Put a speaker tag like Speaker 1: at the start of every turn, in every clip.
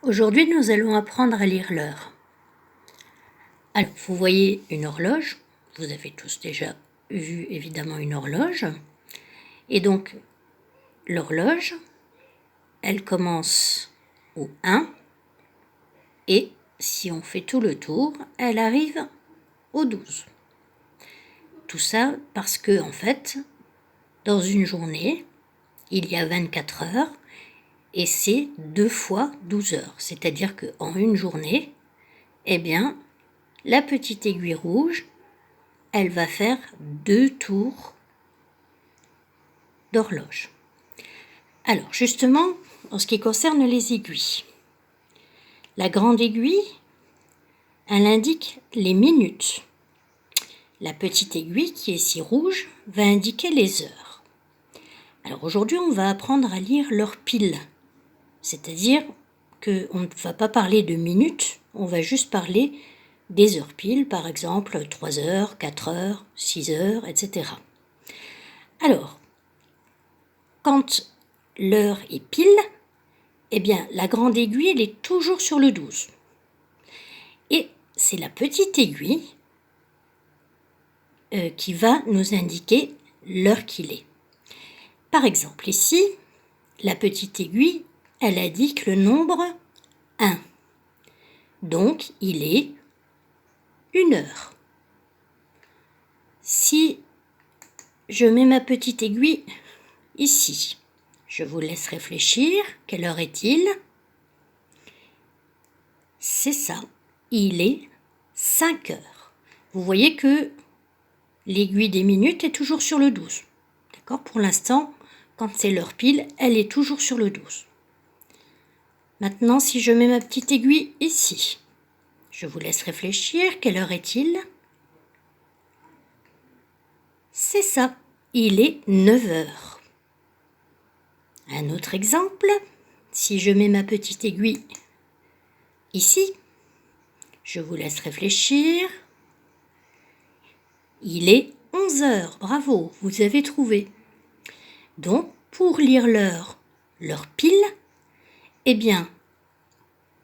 Speaker 1: Aujourd'hui, nous allons apprendre à lire l'heure. Alors, vous voyez une horloge, vous avez tous déjà vu évidemment une horloge. Et donc, l'horloge, elle commence au 1 et si on fait tout le tour, elle arrive au 12. Tout ça parce que, en fait, dans une journée, il y a 24 heures et c'est 2 fois 12 heures. C'est-à-dire qu'en une journée, eh bien, la petite aiguille rouge, elle va faire 2 tours d'horloge. Alors, justement, en ce qui concerne les aiguilles, la grande aiguille, elle indique les minutes. La petite aiguille, qui est ici rouge, va indiquer les heures. Alors aujourd'hui, on va apprendre à lire l'heure pile. C'est-à-dire qu'on ne va pas parler de minutes, on va juste parler des heures piles, par exemple 3 heures, 4 heures, 6 heures, etc. Alors, quand l'heure est pile, eh bien, la grande aiguille, elle est toujours sur le 12. Et c'est la petite aiguille qui va nous indiquer l'heure qu'il est. Par exemple, ici, la petite aiguille, elle indique le nombre 1. Donc, il est 1 heure. Si je mets ma petite aiguille ici, je vous laisse réfléchir. Quelle heure est-il? C'est ça, il est 5 heures. Vous voyez que l'aiguille des minutes est toujours sur le 12. D'accord? Pour l'instant, quand c'est l'heure pile, elle est toujours sur le 12. Maintenant, si je mets ma petite aiguille ici, je vous laisse réfléchir. Quelle heure est-il? C'est ça, il est 9 heures. Un autre exemple, si je mets ma petite aiguille ici, je vous laisse réfléchir. Il est 11 heures, bravo, vous avez trouvé. Donc, pour lire l'heure pile, eh bien,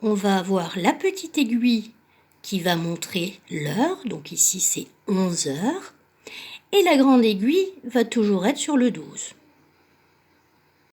Speaker 1: on va avoir la petite aiguille qui va montrer l'heure, donc ici c'est 11 heures, et la grande aiguille va toujours être sur le 12.